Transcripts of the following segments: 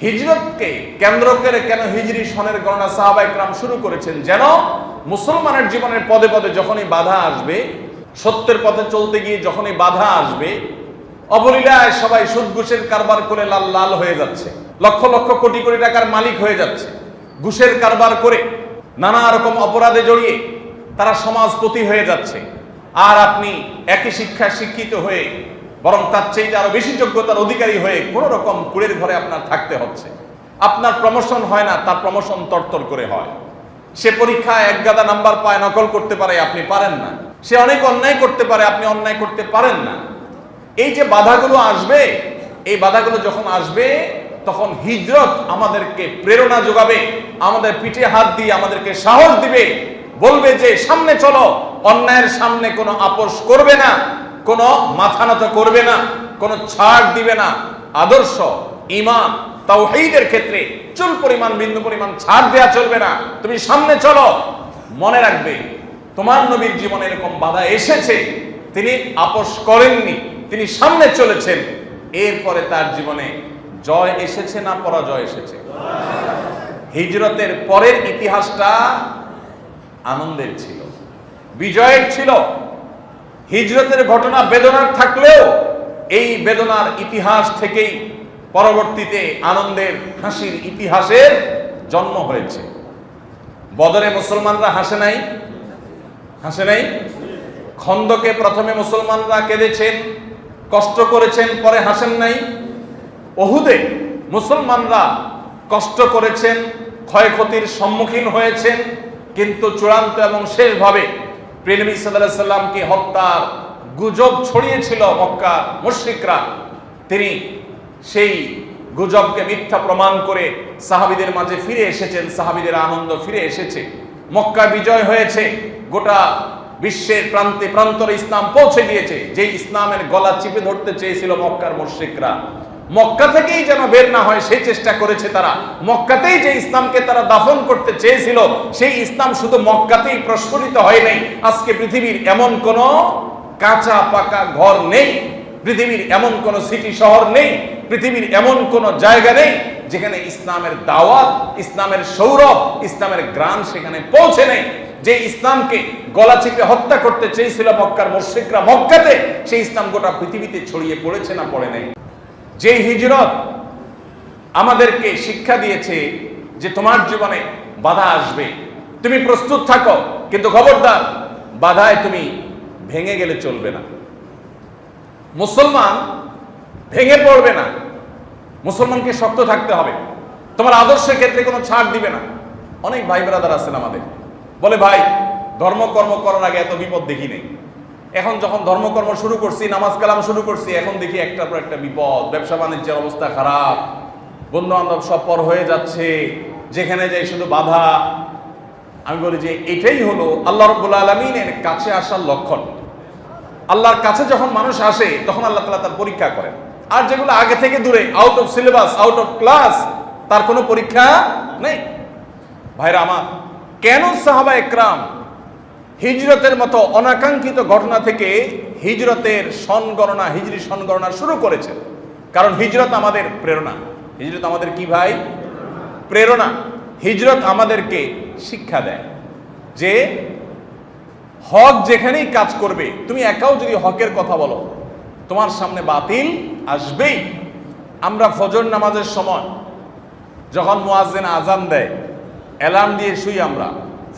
হিজরতকে কেন্দ্র করে কেন হিজরি সনের গণনা সাহাবায়ে কেরাম শুরু করেছেন? যেন মুসলমানের জীবনের পদে পদে যখনই বাধা আসবে, সত্যের পথে চলতে গিয়ে যখনই বাধা আসবে, অবলীলায় সবাই সুদ ঘুষের কারবার করে লাল লাল হয়ে যাচ্ছে, লক্ষ লক্ষ কোটি কোটি টাকার মালিক হয়ে যাচ্ছে, ঘুষের কারবার করে নানা রকম অপরাধে জড়িয়ে তারা সমাজপতি হয়ে যাচ্ছে, আর আপনি একই শিক্ষায় শিক্ষিত হয়ে বরং তার চেয়ে আরো বেশি যোগ্যতার অধিকারী হয়ে কোন রকম কুড়ের ঘরে আপনার থাকতে হচ্ছে। আপনার প্রমোশন হয় না, তার প্রমোশন তরতর করে হয়। সে পরীক্ষায় এক গাদা নাম্বার পায়, নকল করতে পারে, আপনি পারেন না। সে অনেক অন্যায় করতে পারে, আপনি অন্যায় করতে পারেন না। এই যে বাধাগুলো আসবে, এই বাধাগুলো যখন আসবে তখন হিজরত আমাদেরকে প্রেরণা যোগাবে, আমাদের পিঠে হাত দিয়ে আমাদেরকে সাহস দিবে, বলবে যে সামনে চলো, অন্যায়ের সামনে কোনো আপোষ করবে না, কোনো মাথা নত করবে না, কোনো ছাড় দিবে না। আদর্শ, ঈমান, তাওহীদের ক্ষেত্রে চুল পরিমাণ বিন্দু পরিমাণ ছাড় দেয়া চলবে না। তুমি সামনে চলো। মনে রাখবে, তোমার নবীর জীবনে এরকম বাধা এসেছে, তিনি আপোষ করেননি, তিনি সামনে চলেছেন। এরপরে তার জীবনে জয় এসেছে না পরাজয় এসেছে? হিজরতের পরের ইতিহাসটা আনন্দের ছিল, বিজয়ের ছিল। হিজরতের ঘটনা বেদনার থাকলেও এই বেদনার ইতিহাস থেকেই পরবর্তীতে আনন্দের, হাসির ইতিহাসের জন্ম হয়েছে। বদরে মুসলমানরা হাসে নাই? হাসে নাই? খন্দকে প্রথমে মুসলমানরা কেঁদেছেন, কষ্ট করেছেন, পরে হাসেন নাই? উহুদে মুসলমানরা কষ্ট করেছেন, ক্ষয়ক্ষতির সম্মুখীন হয়েছেন, কিন্তু চূড়ান্ত এবং শেষভাবে প্রিয় নবী সাল্লাল্লাহু আলাইহি সাল্লামকে হত্যার গুজব ছড়িয়েছিল মক্কা মুশরিকরা। তিনি সেই গুজবকে মিথ্যা প্রমাণ করে সাহাবীদের মাঝে ফিরে এসেছেন, সাহাবীদের আনন্দ ফিরে এসেছে, মক্কা বিজয় হয়েছে, গোটা বিশ্বের প্রান্তে প্রান্তরে ইসলাম পৌঁছে গিয়েছে। যে ইসলামের গলা চিপে ধরতে চেয়েছিল মক্কার মুশরিকরা, মক্কা থেকেই যেন বের না হয় সেই চেষ্টা করেছে তারা। মক্কাতেই যে ইসলামকে তারা দাফন করতে চেয়েছিল, সেই ইসলাম শুধু মক্কাতেই প্রস্ফুটিত হয় নাই। আজকে পৃথিবীর এমন কোন কাঁচা পাকা ঘর নেই, পৃথিবীর এমন কোন সিটি শহর নেই, পৃথিবীর এমন কোন জায়গা নেই যেখানে ইসলামের দাওয়াত, ইসলামের সৌরভ, ইসলামের গ্রাম সেখানে পৌঁছে নেই। যে ইসলামকে গলা চিপে হত্যা করতে চেয়েছিল মক্কার মুশরিকরা মক্কাতে, সেই ইসলাম গোটা পৃথিবীতে ছড়িয়ে পড়েছে না পড়ে নেই? যে হিজরত আমাদেরকে শিক্ষা দিয়েছে যে তোমার জীবনে বাধা আসবে, তুমি প্রস্তুত থাকো, কিন্তু খবরদার বাধায় তুমি ভেঙে গেলে চলবে না। মুসলমান ভেঙে পড়বে না, মুসলমানকে শক্ত থাকতে হবে। তোমার আদর্শের ক্ষেত্রে কোনো ছাড় দিবে না। অনেক ভাই ব্রাদার আছেন আমাদের, বলে ভাই ধর্মকর্ম করার আগে এত বিপদ দেখি নেই, এখন যখন ধর্মকর্ম শুরু করছি, নামাজ কালাম শুরু করছি, এখন দেখি একটার পর একটা বিপদ, ব্যবসা বাণিজ্যের অবস্থা খারাপ, বন্ধু বান্ধব সব পর হয়ে যাচ্ছে, যেখানে যাই শুধু বাধা। আমি বলি যে এটাই হলো আল্লাহ রাব্বুল আলামিনের কাছে আসার লক্ষণ। আল্লাহর কাছে যখন মানুষ আসে তখন আল্লাহ তাআলা তার পরীক্ষা করেন। আর যেগুলো আগে থেকে দূরে, out of syllabus, out of class, তার কোনো পরীক্ষা নেই। ভাইরা আমার, কেন সাহাবায়ে কেরাম হিজরতের মতো অনাকাঙ্ক্ষিত ঘটনা থেকে হিজরতের সনগণনা, হিজরি সনগণনা শুরু করেছে? কারণ হিজরত আমাদের প্রেরণা। হিজরত আমাদের কি ভাই? প্রেরণা। হিজরত আমাদেরকে শিক্ষা দেয় যে হক যেখানেই কাজ করবে, তুমি একাও যদি হকের কথা বলো, তোমার সামনে বাতিল আসবেই। আমরা ফজর নামাজের সময় যখন মুয়াজ্জিন আজান দেয়, অ্যালার্ম দিয়ে শুই, আমরা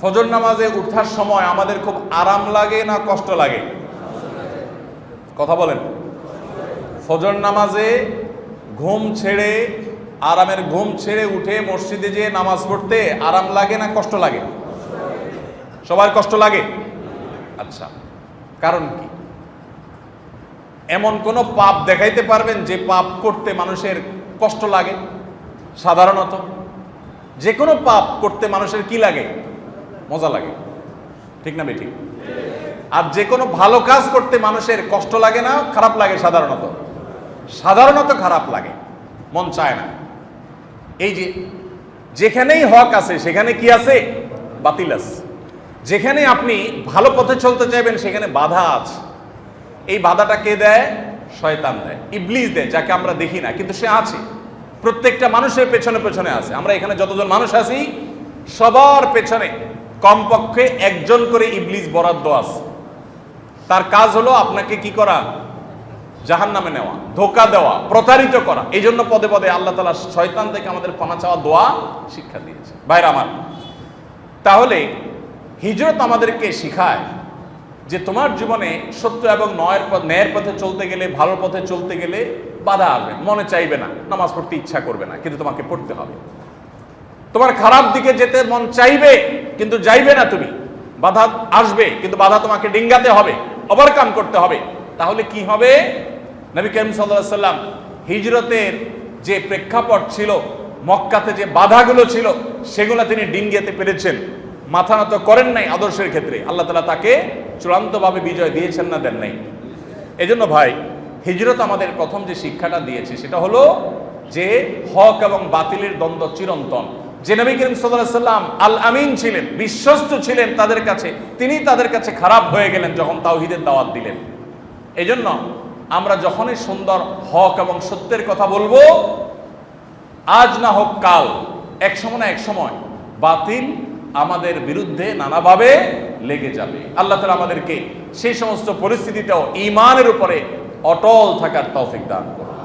ফজর নামাজে উঠার সময় আমাদের খুব আরাম লাগে না কষ্ট লাগে? কথা বলেন। ফজর নামাজে ঘুম ছেড়ে, আরামের ঘুম ছেড়ে উঠে মসজিদে যেয়ে নামাজ পড়তে আরাম লাগে না কষ্ট লাগে? সবার কষ্ট লাগে। আচ্ছা, কারণ কি? এমন কোন পাপ দেখাইতে পারবেন যে পাপ করতে মানুষের কষ্ট লাগে? সাধারণত যে কোনো পাপ করতে মানুষের কি লাগে? মজা লাগে, ঠিক না বেঠিক? আর যে কোনো ভালো কাজ করতে মানুষের কষ্ট লাগে না খারাপ লাগে? সাধারণত সাধারণত খারাপ লাগে, মন চায় না। এই যে যেখানেই হক আছে সেখানে কি আছে? বাতিল আছে। যেখানে আপনি ভালো পথে চলতে চাইবেন সেখানে বাধা আছে। এই বাধাটা কে দেয়? শয়তান দেয়, ইবলিস দেয়, যাকে আমরা দেখি না কিন্তু সে আছে। প্রত্যেকটা মানুষের পেছনে পেছনে আছে। আমরা এখানে যতজন মানুষ আছি সবার পেছনে কমপক্ষে একজন করে ইবলিস বরাদ্দ আছে। তার কাজ হলো আপনাকে কি করা? জাহান্নামে নেওয়া, ধোঁকা দেওয়া, প্রতারিত করা। এই জন্য পদে পদে আল্লাহ তাআলা শয়তান থেকে আমাদের পানা চাওয়া দোয়া শিক্ষা দিয়েছে। ভাইরা আমার, তাহলে হিজরত আমাদেরকে শিখায় যে তোমার জীবনে সত্য এবং ন্যায়ের পথে চলতে গেলে, ভালো পথে চলতে গেলে বাধা আসবে। মনে চাইবে না, নামাজ পড়তে ইচ্ছা করবে না, কিন্তু তোমাকে পড়তে হবে। তোমার খারাপ দিকে যেতে মন চাইবে, কিন্তু যাইবে না তুমি। বাধা আসবে, কিন্তু বাধা তোমাকে ডিঙ্গাতে হবে, ওভারকাম করতে হবে। তাহলে কি হবে? নবী করিম সাল্লাল্লাহু আলাইহি ওয়াসাল্লাম হিজরতের যে প্রেক্ষাপট ছিল, মক্কাতে যে বাধাগুলো ছিল, সেগুলো তিনি ডিঙ্গাতে পেরেছেন, মাথা নত করেন নাই আদর্শের ক্ষেত্রে। আল্লাহ তাআলা তাকে চূড়ান্তভাবে বিজয় দিয়েছেন না দেন নাই? এজন্য ভাই, হিজরত আমাদের প্রথম যে শিক্ষাটা দিয়েছে সেটা হলো যে হক এবং বাতিলের দ্বন্দ্ব চিরন্তন। যে নবী করিম সাল্লাল্লাহু আলাইহি ওয়াসাল্লাম আল আমিন ছিলেন, বিশ্বস্ত ছিলেন তাদের কাছে, তিনি তাদের কাছে খারাপ হয়ে গেলেন যখন তাওহীদের দাওয়াত দিলেন। এজন্য আমরা যখনই সুন্দর হক এবং সত্যের কথা বলবো, আজ না হোক কাল, এক সময় না এক সময় বাতিল আমাদের বিরুদ্ধে নানাভাবে লেগে যাবে। আল্লাহ তাআলা আমাদেরকে সেই সমস্ত পরিস্থিতিতেও ঈমানের উপরে অটল থাকার তৌফিক দান করুন।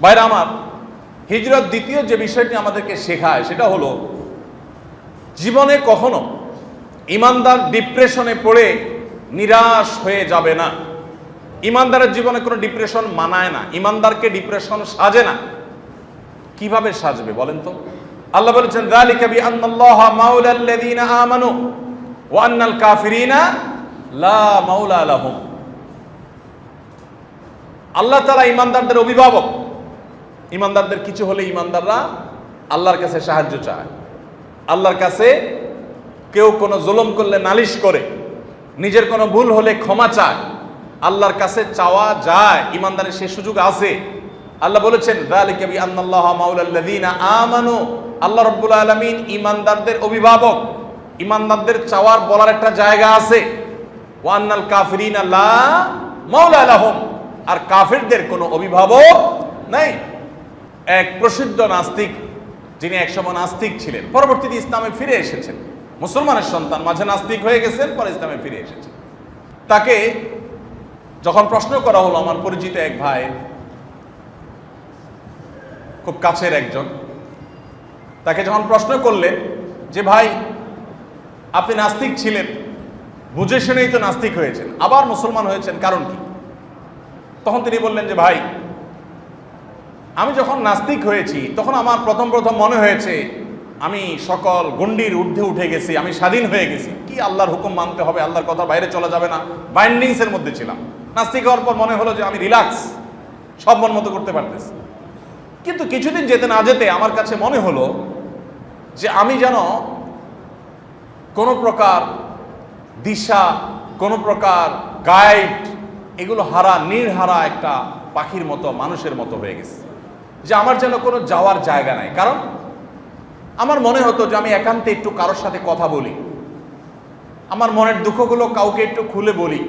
ভাইরা আমার, হিজরত দ্বিতীয় যে বিষয়টি আমাদেরকে শেখায় সেটা হলো জীবনে কখনো ঈমানদার ডিপ্রেশনে পড়ে নিরাশ হয়ে যাবে না। ঈমানদারের জীবনে কোনো ডিপ্রেশন মানায় না, ঈমানদারকে ডিপ্রেশন সাজে না। কিভাবে সাজবে বলেন তো? আল্লাহ বলেছেন, যালিকা বিআন্নাল্লাহা মাওলাল লাযীনা আমানু ওয়া আন্নাল কাফিরিনা লা মাওলা লাহুম। আল্লাহ তাআলা ঈমানদারদের অভিভাবক। ঈমানদারদের কিছু হলে ঈমানদাররা আল্লাহর কাছে সাহায্য চায়, আল্লাহর কাছে কেউ কোনো জুলুম করলে নালিশ করে, নিজের কোনো ভুল হলে ক্ষমা চায়, আল্লাহর কাছে চাওয়া যায়। ঈমানদারের সেই সুযোগ আছে। আল্লাহ বলেছেন, যালিকা বিআন্নাল্লাহা মাওলাল লাযীনা আমানু। আল্লাহ রাব্বুল আলামিন ঈমানদারদের অভিভাবক। ঈমানদারদের চাওয়ার বলার একটা জায়গা আছে। ওয়া আন্নাল কাফিরিনা লা মাওলা লাহুম। আর কাফিরদের কোনো অভিভাবক নাই। এক প্রসিদ্ধ নাস্তিক, যিনি একসময় নাস্তিক ছিলেন, পরবর্তীতে ইসলামে ফিরে এসেছেন, মুসলমানের সন্তান, মাঝে নাস্তিক হয়ে গেছেন, পরে ইসলামে ফিরে এসেছেন। তাকে যখন প্রশ্ন করা হলো, আমার পরিচিত এক ভাই, খুব কাছের একজন, তাকে যখন প্রশ্ন করলেন যে ভাই আপনি নাস্তিক ছিলেন, বুঝে শুনেই তো নাস্তিক হয়েছেন, আবার মুসলমান হয়েছেন, কারণ কি? তখন তিনি বললেন যে ভাই, আমি যখন নাস্তিক হয়েছি তখন আমার প্রথম মনে হয়েছে আমি সকল গণ্ডির ঊর্ধ্বে উঠে গেছি, আমি স্বাধীন হয়ে গেছি, কি আল্লাহর হুকুম মানতে হবে, আল্লাহর কথা বাইরে চলা যাবে না, বাইন্ডিংসের মধ্যে ছিলাম। নাস্তিক হওয়ার পর মনে হলো যে আমি রিল্যাক্স, সব মন মতো করতে পারতেছি। কিন্তু কিছুদিন যেতে না যেতে আমার কাছে মনে হলো যে আমি যেন কোনো প্রকার দিশা, কোনো প্রকার গাইড, এগুলো হারা, নির্হারা একটা পাখির মতো, মানুষের মতো হয়ে গেছে, যে আমার যেন কোনো যাওয়ার জায়গা নাই। কারণ আমার মনে হতো যে আমি একান্তে একটু কারোর সাথে কথা বলি, আমার মনের দুঃখগুলো কাউকে একটু খুলে বলি,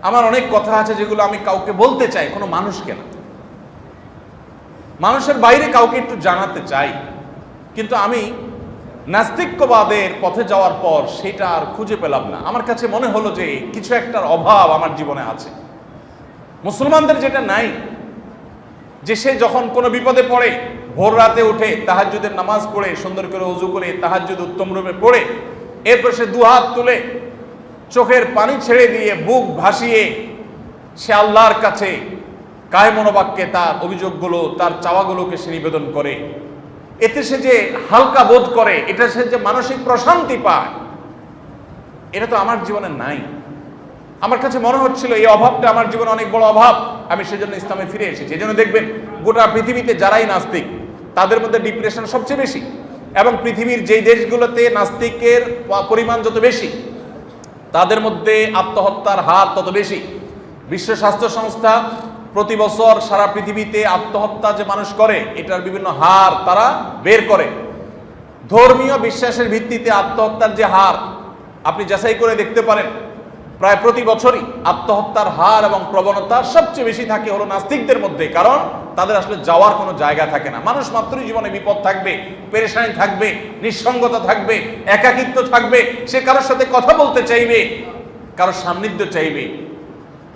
আমার অনেক কথা আছে যেগুলো আমি কাউকে বলতে চাই, কোনো মানুষকে না, মানুষের বাইরে কাউকে একটু জানাতে চাই। কিন্তু আমি নাস্তিক্যবাদের পথে যাওয়ার পর সেটা আর খুঁজে পেলাম না। আমার কাছে মনে হলো যে কিছু একটার অভাব আমার জীবনে আছে। মুসলমানদের যেটা নাই, যে সে যখন কোনো বিপদে পড়ে ভোর রাতে উঠে তাহাজ্জুদের নামাজ পড়ে, সুন্দর করে ওযু করে তাহাজ্জুদ উত্তম রূপে পড়ে, এরপর সে দুহাত তুলে চোখের পানি ছেড়ে দিয়ে বুক ভাসিয়ে সে আল্লাহর কাছে কায় মনোবাক্যে তার অভিযোগগুলো, তার চাওয়াগুলোকে সে নিবেদন করে, এতে সে যে হালকা বোধ করে, এটা সে যে মানসিক প্রশান্তি পায়, এটা তো আমার জীবনে নাই। আমার কাছে মনে হচ্ছিল এই অভাবটা আমার জীবনে অনেক বড় অভাব, আমি সেজন্য ইসলামে ফিরে এসেছি। এই জন্য দেখবেন গোটা পৃথিবীতে যারাই নাস্তিক তাদের মধ্যে ডিপ্রেশন সবচেয়ে বেশি, এবং পৃথিবীর যেই দেশগুলোতে নাস্তিকের পরিমাণ যত বেশি তাদের মধ্যে আত্মহত্যার হার তত বেশি। বিশ্ব স্বাস্থ্য সংস্থা প্রতি বছর সারা পৃথিবীতে আত্মহত্যা যে মানুষ করে এটার বিভিন্ন হার তারা বের করে। ধর্মীয় বিশ্বাসের ভিত্তিতে আত্মহত্যার যে হার আপনি যাচাই করে দেখতে পারেন, প্রায় প্রতি বছরই আত্মহত্যার হার এবং প্রবণতা সবচেয়ে বেশি থাকে হলো নাস্তিকদের মধ্যে, কারণ তাদের আসলে যাওয়ার কোনো জায়গা থাকে না। মানুষ মাত্রই জীবনে বিপদ থাকবে, পেরেশানি থাকবে, নিঃসঙ্গতা থাকবে, একাকিত্ব থাকবে, সে কারোর সাথে কথা বলতে চাইবে, কারোর সান্নিধ্য চাইবে,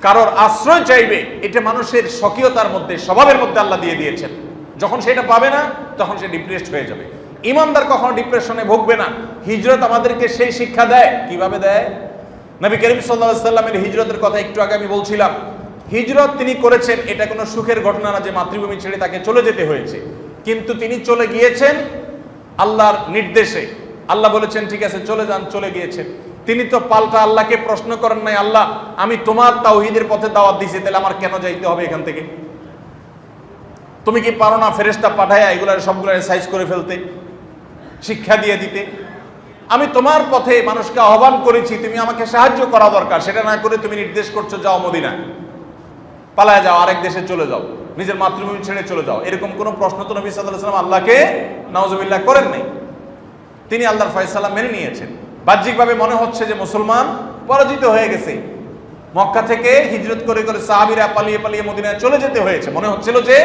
কারোর আশ্রয় চাইবে। এটা মানুষের স্বকীয়তার মধ্যে, স্বভাবের মধ্যে আল্লাহ দিয়ে দিয়েছেন। যখন সেটা পাবে না তখন সে ডিপ্রেসড হয়ে যাবে। ইমানদার কখনো ডিপ্রেশনে ভুগবে না। হিজরত আমাদেরকে সেই শিক্ষা দেয়। কিভাবে দেয়? নবী করিম সাল্লাল্লাহু আলাইহি ওয়াসাল্লামের হিজরতের কথা একটু আগে আমি বলছিলাম। হিজরত তিনি করেছেন, এটা কোনো সুখের ঘটনা না যে মাতৃভূমি ছেড়ে তাকে চলে যেতে হয়েছে, কিন্তু তিনি চলে গিয়েছেন আল্লাহর নির্দেশে। আল্লাহ বলেছেন ঠিক আছে চলে যান, চলে গিয়েছেন। তিনি তো পাল্টা আল্লাহকে প্রশ্ন করেন নাই, আল্লাহ আমি তোমার তাওহীদের পথে দাওয়াত দিয়েছি, তাহলে আমার কেন যাইতে হবে এখান থেকে? তুমি কি পারো না ফেরেশতা পাঠায়া এগুলার সবগুলার সাইজ করে ফেলতে, শিক্ষা দিয়ে দিতে? আমি তোমার পথে মানুষকে আহ্বান করেছি, তুমি আমাকে সাহায্য করা দরকার, সেটা না করে তুমি নির্দেশ করছো যাও মদিনা, পালায় যাও, আরেক দেশে চলে যাও, নিজের মাতৃভূমি ছেড়ে চলে যাও। এরকম কোনো প্রশ্ন তো নবী সাল্লাল্লাহু আলাইহি ওয়াসাল্লাম আল্লাহকে নাউজুবিল্লাহ করেন নাই। তিনি আল্লাহর ফয়সালা মেনে নিয়েছেন। বাহ্যিকভাবে মনে হচ্ছে যে মুসলমান পরাজিত হয়ে গেছে, মক্কা থেকে হিজরত করে করে সাহাবীরা পালিয়ে পালিয়ে মদিনায় চলে যেতে হয়েছে, মনে হচ্ছিল যে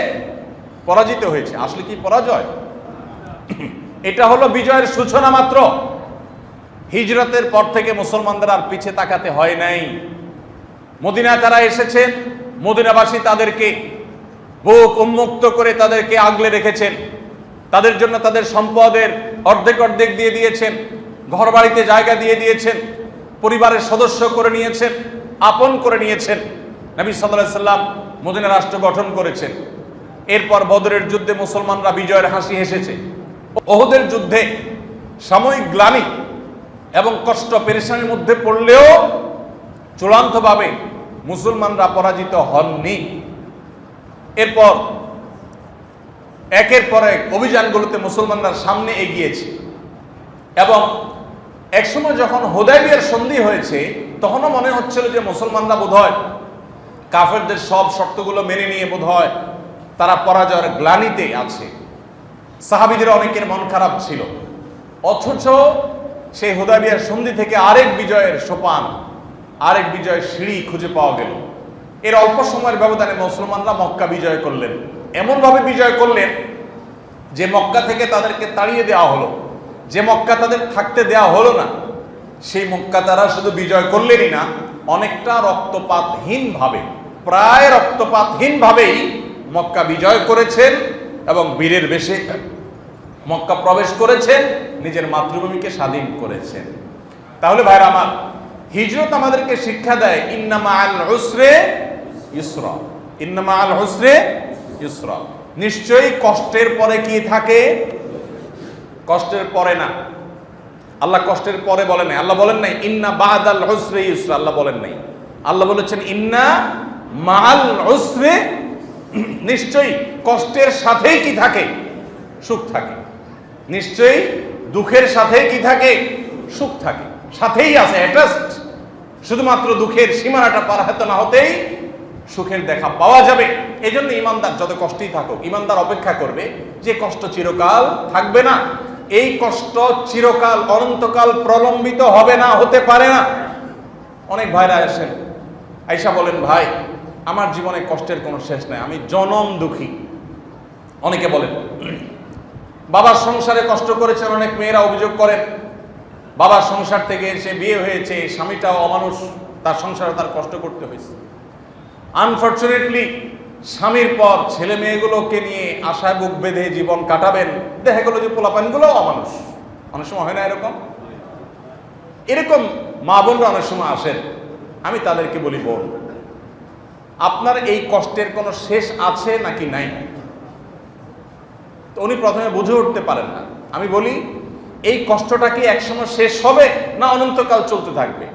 পরাজিত হয়েছে। আসলে কি পরাজয়? এটা হলো বিজয়ের সূচনা মাত্র। হিজরতের পর থেকে মুসলমানদের আর পিছে তাকাতে হয় নাই। মদিনায় তারা এসেছেন, মদিনাবাসী তাদেরকে বুক উন্মুক্ত করে তাদেরকে আগলে রেখেছেন, তাদের জন্য তাদের সম্পদের অর্ধেক অর্ধেক দিয়ে দিয়েছেন, ঘর বাড়িতে জায়গা দিয়ে দিয়েছেন, পরিবারের সদস্য করে নিয়েছেন, আপন করে নিয়েছেন। নবী সাল্লাল্লাহু আলাইহি সাল্লাম মদিনা রাষ্ট্র গঠন করেছেন। এরপর বদরের যুদ্ধে মুসলমানরা বিজয়ের হাসি হেসেছে। ওহুদের যুদ্ধে সাময়িক গ্লানি এবং কষ্ট পেরেশানির মধ্যে পড়লেও চূড়ান্তভাবে মুসলমানরা পরাজিত হননি। এরপর একের পর এক অভিযানগুলোতে মুসলমানরা সামনে এগিয়েছে এবং একসময় যখন হুদায়বিয়ার সন্ধি হয়েছে তখনও মনে হচ্ছিল যে মুসলমানরা বোধহয় কাফেরদের সব শর্তগুলো মেনে নিয়ে বোধহয় তারা পরাজয়ের গ্লানিতে আছে। সাহাবীদের অনেকের মন খারাপ ছিল, অথচ সেই হুদায়বিয়ার সন্ধি থেকে আরেক বিজয়ের সোপান, আরেক বিজয়ের সিঁড়ি খুঁজে পাওয়া গেল। এর অল্প সময়ের ব্যবধানে মুসলমানরা মক্কা বিজয় করলেন। এমনভাবে বিজয় করলেন যে মক্কা থেকে তাদেরকে তাড়িয়ে দেওয়া হলো, যে মক্কা তাদের থাকতে দেওয়া হলো না, সেই মক্কা তারা শুধু বিজয় করলেনই না, অনেকটা রক্তপাতহীনভাবে, প্রায় রক্তপাতহীনভাবেই মক্কা বিজয় করেছেন এবং বীরের বেশে মক্কা প্রবেশ করেছেন, নিজের মাতৃভূমিকে স্বাধীন করেছেন। তাহলে ভাইরা আমার, হিজরত আমাদেরকে শিক্ষা দেয় ইন্না মাআল উসরে ইউসরা, ইন্না মাআল উসরে ইউসরা। নিশ্চয়ই কষ্টের পরে কি থাকে? কষ্টের পরে না। আল্লাহ কষ্টের পরে বলেন নাই, আল্লাহ বলেন নাই ইন্না বাদাল উসরে ইউসরা, আল্লাহ বলেন নাই। আল্লাহ বলেছেন ইন্না মাআল উসরে, নিশ্চয়ই কষ্টের সাথেই কি থাকে? সুখ থাকে। নিশ্চয়ই দুঃখের সাথেই কি থাকে? সুখ থাকে, সাথেই আছে, অ্যাটাচড। শুধুমাত্র দুঃখের সীমানাটা পার হতে না হতেই সুখের দেখা পাওয়া যাবে। এই জন্য ইমানদার যত কষ্টই থাকুক, ইমানদার অপেক্ষা করবে যে কষ্ট চিরকাল থাকবে না, এই কষ্ট চিরকাল অনন্তকাল প্রলম্বিত হবে না, হতে পারে না। অনেক ভাইরা আসেন, আয়েশা বলেন ভাই আমার জীবনে কষ্টের কোনো শেষ নাই, আমি জনম দুঃখী। অনেকে বলেন বাবার সংসারে কষ্ট করেছেন, অনেক মেয়েরা অভিযোগ করেন বাবার সংসার থেকে এসে বিয়ে হয়েছে, স্বামীটাও অমানুষ, তার সংসারে তার কষ্ট করতে হয়েছে। আনফরচুনেটলি স্বামীর পর ছেলে মেয়েগুলোকে নিয়ে আশায় বুক বেঁধে জীবন কাটাবেন, দেখা গেল যে পোলাপানগুলোও অমানুষ। অনেক সময় হয় না এরকম? এরকম মা বোনরা অনেক সময় আসেন, আমি তাদেরকে বলি বোন আপনার এই কষ্টের কোনো শেষ আছে নাকি নাই? তো উনি প্রথমে বুঝে উঠতে পারেন না। আমি বলি এই কষ্টটা কি একসময় শেষ হবে না অনন্তকাল চলতে থাকবে?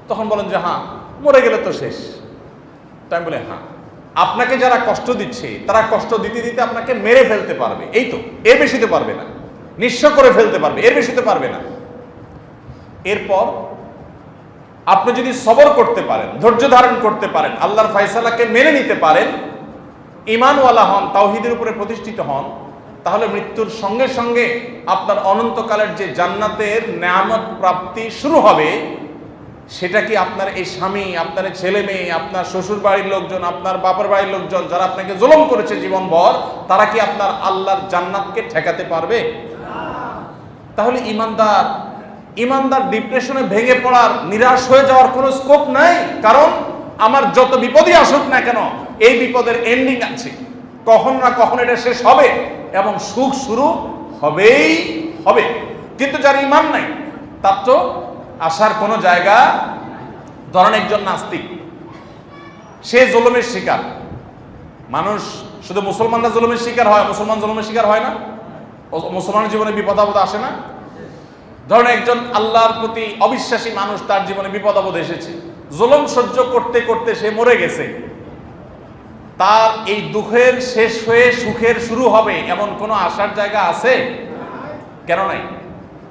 তখন বলেন যে হ্যাঁ, মরে গেলে তো শেষ। তাই বলে হ্যাঁ, আপনাকে যারা কষ্ট দিচ্ছে তারা কষ্ট দিতে দিতে আপনাকে মেরে ফেলতে পারবে, এই তো, এর বেশি তো পারবে না। নিঃস্ব করে ফেলতে পারবে, এর বেশি তো পারবে না। এরপর আপনি যদি সবর করতে পারেন, ধৈর্য ধারণ করতে পারেন, আল্লাহর ফয়সালাকে মেনে নিতে পারেন, ঈমানওয়ালা হন, তাওহীদের উপরে প্রতিষ্ঠিত হন, তাহলে মৃত্যুর সঙ্গে সঙ্গে আপনার অনন্তকালের যে জান্নাতের নেয়ামত প্রাপ্তি শুরু হবে, সেটা কি আপনার এই স্বামী, আপনার এই ছেলে মেয়ে, আপনার শ্বশুর বাড়ির লোকজন, আপনার বাবার বাড়ির লোকজন যারা আপনাকে জুলুম করেছে জীবনভর, তারা কি আপনার আল্লাহর জান্নাতকে ঠেকাতে পারবে? তাহলে ইমানদার ডিপ্রেশনে ভেঙে পড়ার, নিরাশ হয়ে যাওয়ার কোনো স্কোপ নাই। কারণ আমার যত বিপদই আসুক না কেন, এই বিপদের এন্ডিং আছে, কখন না কখন এটা শেষ হবে এবং সুখ শুরু হবেই হবে। কিন্তু যার ইমান নাই তার তো আসার কোনো জায়গা। ধরেন একজন নাস্তিক, সে জুলুমের শিকার। মানুষ শুধু মুসলমানরা জুলুমের শিকার হয়, মুসলমান জুলুমের শিকার হয় না? মুসলমানের জীবনে বিপদ আপদ আসে না? ধরেন একজন আল্লাহর প্রতি অবিশ্বাসী মানুষ, তার জীবনে বিপদ আপদ এসেছে, জুলুম সহ্য করতে করতে সে মরে গেছে। তার এই দুঃখের শেষ হয়ে সুখের শুরু হবে এমন কোনো আশার জায়গা আছে? কেন নাই?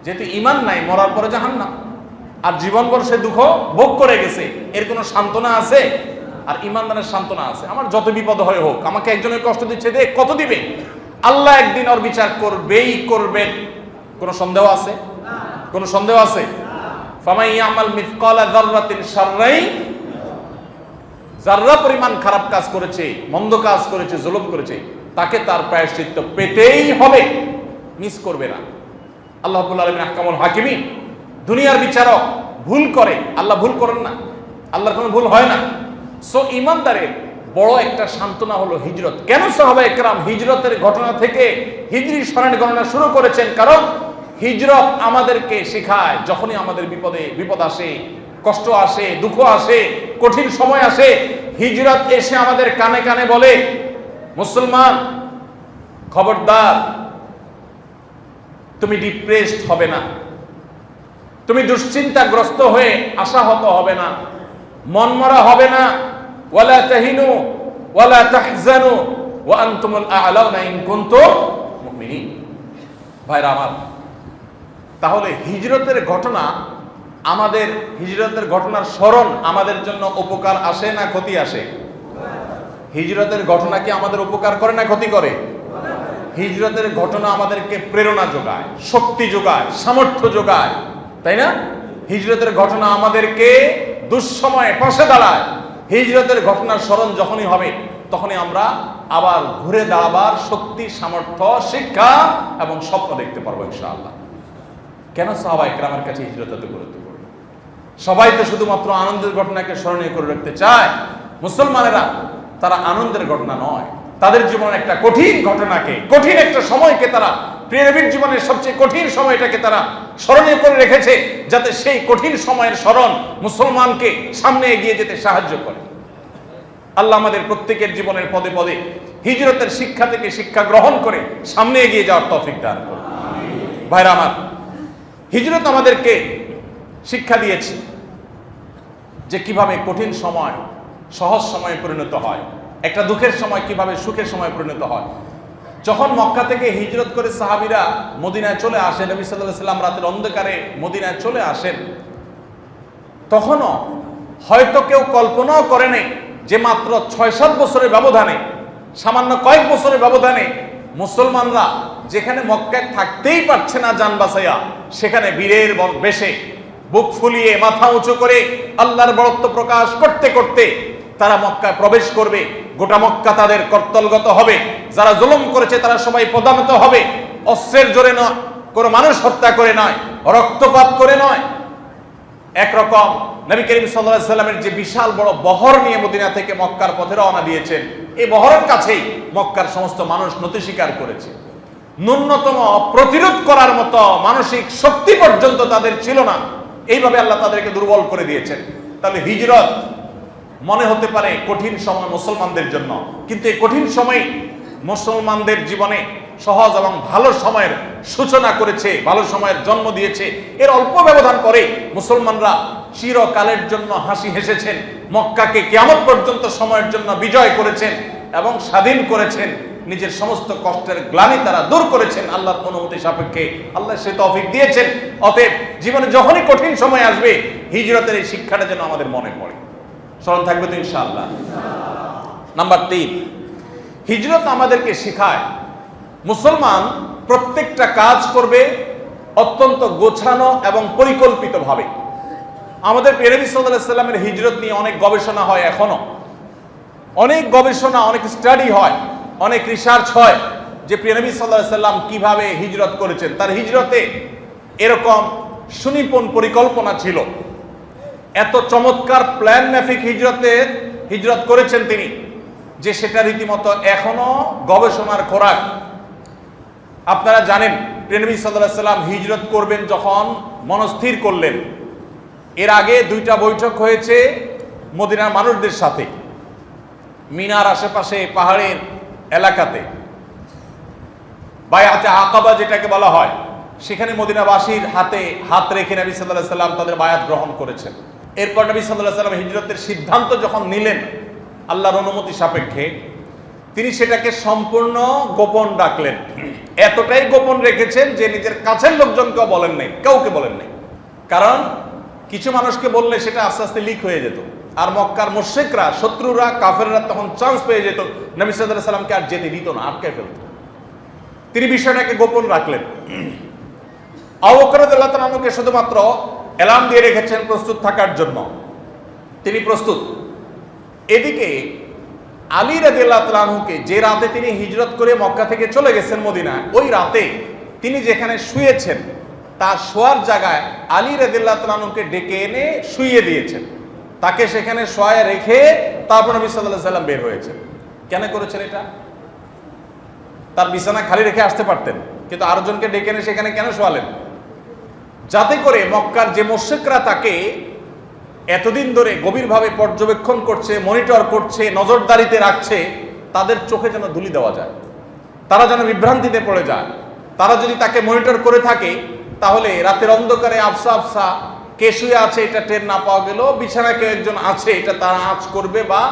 যেহেতু ইমান নাই, মরার পরে জাহান্নাম। আর জীবনভর সে দুঃখ ভোগ করে গেছে, এর কোনো সান্ত্বনা আছে? আর ইমানদারের সান্ত্বনা আছে, আমার যত বিপদ হয় হোক, আমাকে একজনের কষ্ট দিচ্ছে, দেখ কত দিবে, আল্লাহ একদিন ওর বিচার করবেই করবেন। কোনো সন্দেহ আছে? কোনো সন্দেহ আছে? ফামান ইয়ামাল মিসকালা যাররাতিন শাররাই, যাররা পরিমাণ খারাপ কাজ করেছে, মন্দ কাজ করেছে, জুলুম করেছে, তাকে তার প্রায়শ্চিত্ত পেতেই হবে, মিস করবে না। আল্লাহ রাব্বুল আলামিন আহকামুল হাকিমিন, দুনিয়ার বিচারক, ভুল করে, আল্লাহ ভুল করেন না, আল্লাহর কোনো ভুল হয় না। সো ইমানদারের বড় একটা সান্ত্বনা হলো হিজরত। কেন সাহাবায়ে কেরাম হিজরতের ঘটনা থেকে হিজরি সনের গণনা শুরু করেছেন? কারণ হিজরত আমাদেরকে শেখায়, যখনই আমাদের বিপদ আসে, কষ্ট আসে, দুঃখ আসে, কঠিন সময় আসে, হিজরত এসে আমাদের কানে কানে বলে, মুসলমান খবরদার, তুমি ডিপ্রেসড হবে না, তুমি দুশ্চিন্তাগ্রস্ত হয়ে আশাহত হবে না, মনমরা হবে না। ওয়ালা তাহিনু ওয়ালা তাহজানু ওয়া আনতুমুল আ'লাউনা ইন কুনতুম মুমিনিন। ভাইরা আমার, তাহলে হিজরতের ঘটনা, আমাদের হিজরতের ঘটনার স্মরণ আমাদের জন্য উপকার আসে না ক্ষতি আসে? হিজরতের ঘটনা কি আমাদের উপকার করে না ক্ষতি করে? হিজরতের ঘটনা আমাদেরকে প্রেরণা যোগায়, শক্তি যোগায়, সামর্থ্য যোগায়, তাই না? হিজরতের ঘটনা আমাদেরকে দুঃসময়ে পাশে দাঁড়ায়। হিজরতের ঘটনার স্মরণ যখনই হবে, তখনই আমরা আবার ঘুরে দাঁড়াবার শক্তি, সামর্থ্য, শিক্ষা এবং স্বপ্ন দেখতে পারবো ইনশাআল্লাহ। কেন সাহাবায়ে কেরামের কাছে হিজরত এত গুরুত্বপূর্ণ? সবাই তো শুধুমাত্র আনন্দের ঘটনাকে স্মরণীয় করে রাখতে চায়। মুসলমানেরা তারা আনন্দের ঘটনা নয়, তাদের জীবনের একটা কঠিন ঘটনাকে, কঠিন একটা সময়কে তারা, প্রিয় নবীর জীবনের সবচেয়ে কঠিন সময়টাকে তারা স্মরণীয় করে রেখেছে, যাতে সেই কঠিন সময়ের স্মরণ মুসলমানকে সামনে এগিয়ে যেতে সাহায্য করে। আল্লাহ আমাদের প্রত্যেকের জীবনের পদে পদে হিজরতের শিক্ষা থেকে শিক্ষা গ্রহণ করে সামনে এগিয়ে যাওয়ার তৌফিক দান করুন। ভাইরা আমার, হিজরত আমাদেরকে শিক্ষা দিয়েছে যে কিভাবে কঠিন সময় সহজ সময়ে পরিণত হয়, একটা দুঃখের সময় কিভাবে সুখের সময় পরিণত হয়। যখন মক্কা থেকে হিজরত করে সাহাবীরা মদিনায় চলে আসেন, নবী সাল্লাল্লাহু আলাইহি ওয়াসাল্লাম রাতের অন্ধকারে মদিনায় চলে আসেন, তখনও হয়তো কেউ কল্পনাও করেনি যে মাত্র ৬-৭ বছরের ব্যবধানে, সামান্য কয়েক বছরের ব্যবধানে মুসলমানরা যেখানে মক্কায় থাকতেই পারছে না জান বাঁচাইয়া, সেখানে বীরের বেশে বুক ফুলিয়ে মাথা উঁচু করে আল্লাহর বড়ত্ব প্রকাশ করতে করতে তারা মক্কায় প্রবেশ করবে। গোটা মক্কা তাদের কর্তলগত হবে, যারা জুলুম করেছে তারা সবাই পদানত হবে। অস্ত্রের জোরে নয়, কোনো মানুষ হত্যা করে নয়, রক্তপাত করে নয়, একরকম নবী করিম সাল্লাল্লাহু আলাইহি সাল্লামের যে বিশাল বড় বহর নিয়ে মদিনা থেকে মক্কার পথে রওনা দিয়েছেন, এই বহরের কাছেই মক্কার সমস্ত মানুষ নতি স্বীকার করেছে। ন্যূনতম প্রতিরোধ করার মতো মানসিক শক্তি পর্যন্ত তাদের ছিল না। এইভাবে আল্লাহ তাদেরকে দুর্বল করে দিয়েছেন। তাহলে হিজরত মনে হতে পারে কঠিন সময় মুসলমানদের জন্য, কিন্তু এই কঠিন সময় মুসলমানদের জীবনে সহজ এবং ভালো সময়ের সূচনা করেছে, ভালো সময়ের জন্ম দিয়েছে। এর অল্প ব্যবধান পরে মুসলমানরা চিরকালের জন্য হাসি হেসেছেন, মক্কাকে কিয়ামত পর্যন্ত সময়ের জন্য বিজয় করেছেন এবং স্বাধীন করেছেন। নিজের সমস্ত কষ্টের গ্লানি তারা দূর করেছেন আল্লাহর অনুমতি সাপেক্ষে। আল্লাহ সে তৌফিক দিয়েছেন। অতএব জীবনে যখনই কঠিন সময় আসবে, হিজরতের এই শিক্ষাটা যেন আমাদের মনে পড়ে। স্মরণ থাকবে তো ইনশাআল্লাহ। নাম্বার 3, হিজরত আমাদেরকে শেখায় মুসলমান প্রত্যেকটা কাজ করবে অত্যন্ত গোছানো এবং পরিকল্পিতভাবে। আমাদের প্রিয় নবী সাল্লাল্লাহু আলাইহি সাল্লামের হিজরত নিয়ে অনেক গবেষণা হয়, এখনো অনেক গবেষণা, অনেক স্টাডি হয়, অনেক রিসার্চ হয় যে প্রিয় নবী সাল্লাল্লাহু আলাইহি সাল্লাম কিভাবে হিজরত করেছেন। তার হিজরতে এরকম সুনিপুণ পরিকল্পনা ছিল, এত চমৎকার প্ল্যান মাফিক হিজরত করেছেন তিনি, যে সেটা রীতিমতো এখনো গবেষণার খোরাক। আপনারা জানেন প্রিয় নবী সাল্লাল্লাহু আলাইহি সাল্লাম হিজরত করবেন যখন মনস্থির করলেন, এর আগে 2টা বৈঠক হয়েছে মদিনার মানুষদের সাথে, মিনার আশেপাশে পাহাড়ের এলাকাতে বায়াতে আকাবা যেটাকে বলা হয়, সেখানে মদিনাবাসীর হাতে হাত রেখে নবী সাল্লাল্লাহু আলাইহি সাল্লাম তাদের বায়াত গ্রহণ করেছেন। এরপর নবী সাল্লাল্লাহু আলাইহি সাল্লাম হিজরতের সিদ্ধান্ত যখন নিলেন আল্লাহর অনুমতি সাপেক্ষে, তিনি সেটাকে সম্পূর্ণ গোপন রাখলেন। এতটাই গোপন রেখেছেন যে নিজের কাছের লোকজনকেও বলেন নাই, কাউকে বলেন নাই। কারণ কিছু মানুষকে বললে সেটা আস্তে আস্তে লিক হয়ে যেত, আর মক্কার মুশরিকরা, শত্রুরা, কাফেররা তখন চান্স পেয়ে যেত, নবী সাল্লাল্লাহু আলাইহি সাল্লামকে আর যেতে দিত না, আটকে ফেলত। তিনি বিষয়টাকে গোপন রাখলেন। আবু বকর রাদিয়াল্লাহু তাআলা আনহুকে শুধুমাত্র এলান দিয়ে রেখেছেন প্রস্তুত থাকার জন্য, তিনি প্রস্তুত। এদিকে আলী রাদিয়াল্লাহু তাআলা আনহুকে যে রাতে তিনি হিজরত করে মক্কা থেকে চলে গেছেন মদিনায়, ওই রাতে তিনি যেখানে শুয়েছেন তার শোয়ার জায়গায় আলী রাদিয়াল্লাহু তাআলা আনহুকে ডেকে এনে শুইয়ে দিয়েছেন, তাকে সেখানে শোয়ায় রেখে তারপর নবী সাল্লাল্লাহু আলাইহি সাল্লাম বের হয়েছেন। কেন করেছেন এটা? তার বিছানা খালি রেখে আসতে পারতেন, কিন্তু আরেকজনকে ডেকে এনে সেখানে কেন শোয়ালেন? যাতে করে মক্কার যে মুশরিকরা তাকে এতদিন ধরে গভীরভাবে পর্যবেক্ষণ করছে, মনিটর করছে, নজরদারিতে রাখছে, তাদের চোখে যেন ধুলি দেওয়া যায়, তারা যেন বিভ্রান্তিতে পড়ে যায়। তারা যদি তাকে মনিটর করে থাকে, তাহলে রাতের অন্ধকারে আফসা আফসা কে শুয়ে আছে এটা টের না পাওয়া গেল, বিছানায় কেউ একজন আছে এটা তারা আঁচ করবে বা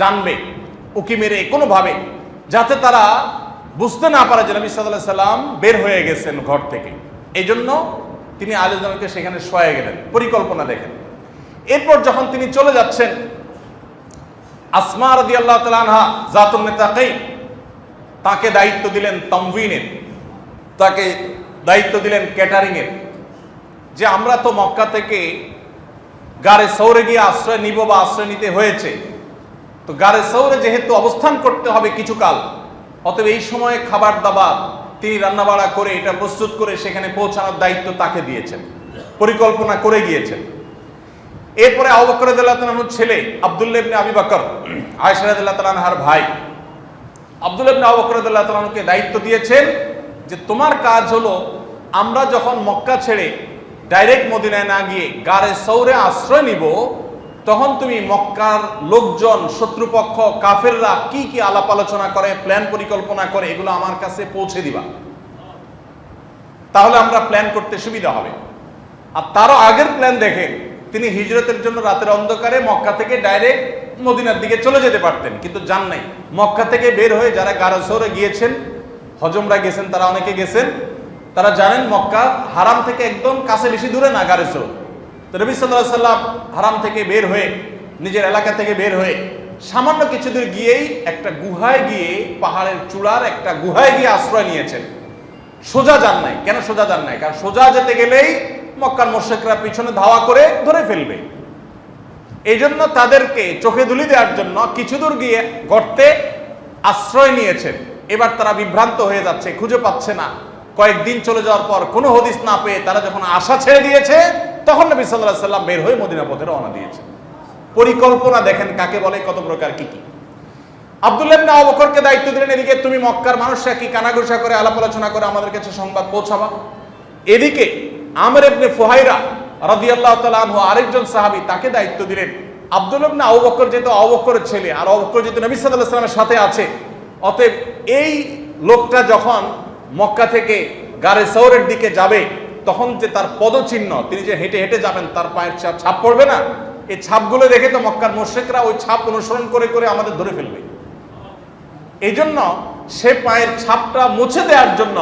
জানবে উকি মেরে কোনোভাবে, যাতে তারা বুঝতে না পারে যে নবী সাল্লাল্লাহু আলাইহি সাল্লাম বের হয়ে গেছেন ঘর থেকে। এই জন্য তিনি আলী রাদিয়াল্লাহু সেখানে শোয়ে গেলেন, পরিকল্পনা দেখেন। এরপর যখন তিনি চলে যাচ্ছেন, আসমা রাদিয়াল্লাহু তাআলা আনহা জাতুন নিতাকাইন, তাকে দায়িত্ব দিলেন তামউইনের, তাকে দায়িত্ব দিলেন ক্যাটারিং এর, যে আমরা তো মক্কা থেকে গারে সৌরে গিয়ে আশ্রয় নিব বা আশ্রয় নিতে হয়েছে, তো গারে সৌরে যেহেতু অবস্থান করতে হবে কিছুকাল, অতএব এই সময়ে খাবার দাবার তিনি রান্নাবাড়া করে এটা প্রস্তুত করে সেখানে পৌঁছানোর দায়িত্ব তাকে দিয়েছেন, পরিকল্পনা করে গিয়েছেন। এরপরে আবু বকর রাদিয়াল্লাহু তাআলা আনহুর ছেলে আব্দুল্লাহ ইবনে আবি বকর, আয়েশা রাদিয়াল্লাহু তাআলা আনহার ভাই আব্দুল্লাহ ইবনে আবু বকর রাদিয়াল্লাহু তাআলা আনহুকে দায়িত্ব দিয়েছেন যে তোমার কাজ হলো, আমরা যখন মক্কা ছেড়ে ডাইরেক্ট মদিনায় না গিয়ে গারে সৌরে আশ্রয় নিব, তখন তুমি মক্কার লোকজন, শত্রুপক্ষ, কাফেররা কি কি আলাপ আলোচনা করে, প্ল্যান পরিকল্পনা করে, এগুলো আমার কাছে পৌঁছে দিবা, তাহলে আমরা প্ল্যান করতে সুবিধা হবে। আর তারও আগের প্ল্যান দেখে তিনি হিজরতের জন্য রাতের অন্ধকারে মক্কা থেকে ডাইরেক্ট মদিনার দিকে চলে যেতে পারতেন, কিন্তু যান নাই। মক্কা থেকে বের হয়ে যারা গারে সৌরে গিয়েছেন, হজমরা গেছেন, তারা অনেকে গেছেন, তারা জানেন মক্কা হারাম থেকে একদম কাছে, বেশি দূরে না গারে সৌর। তো নবী সাল্লাল্লাহু আলাইহি সাল্লাম হারাম থেকে বের হয়ে, নিজের এলাকা থেকে বের হয়ে সামান্য কিছু দূর গিয়েই একটা গুহায় গিয়ে, পাহাড়ের চূড়ার একটা গুহায় গিয়ে আশ্রয় নিয়েছেন। সোজা যান নাই। কেন সোজা যান নাই? কারণ সোজা যেতে গেলেই মক্কার মুশরিকরা পিছনে ধাওয়া করে ধরে ফেলবে। এই জন্য তাদেরকে চোখে ধুলি দেওয়ার জন্য কিছু দূর গিয়ে গর্তে আশ্রয় নিয়েছেন। এবার তারা বিভ্রান্ত হয়ে যাচ্ছে, খুঁজে পাচ্ছে না। কয়েকদিন চলে যাওয়ার পর কোনো হদিস না পেয়ে তারা যখন আশা ছেড়ে দিয়েছে, তখন নবী সাল্লাল্লাহু আলাইহি সাল্লাম বের হয়ে মদিনা পথে রওনা দিয়েছে। পরিকল্পনা দেখেন কাকে বলে, কত প্রকার কি কি। আব্দুল্লাহ ইবনে আবু বকরকে দায়িত্ব দিলেন, এদিকে তুমি মক্কার মানুষরা কি কানাঘুষা করে, আলাপ আলোচনা করে আমাদের কাছে সংবাদ পৌঁছাবা। এদিকে আমর ইবনে ফুহাইরা রাদিয়াল্লাহু তাআলা আনহু, আরেকজন সাহাবী, তাকে দায়িত্ব দিলেন। আব্দুল্লাহ ইবনে আবু বকর যেহেতু আবু বকরের ছেলে, আর আবু বকর যেহেতু নবী সাল্লাল্লাহু আলাইহি সাল্লামের সাথে আছে, অতএব এই লোকটা যখন মক্কা থেকে গারে সৌরের দিকে যাবে, তখন যে তার পদচিহ্ন, তিনি যে হেঁটে হেঁটে যাবেন, তার পায়ের ছাপ পড়বে না, এই ছাপগুলো দেখে তো মক্কার মুশরিকরা ওই ছাপ অনুসরণ করে করে আমাদের ধরে ফেলবে। এই জন্য সে পায়ের ছাপটা মুছে দেওয়ার জন্য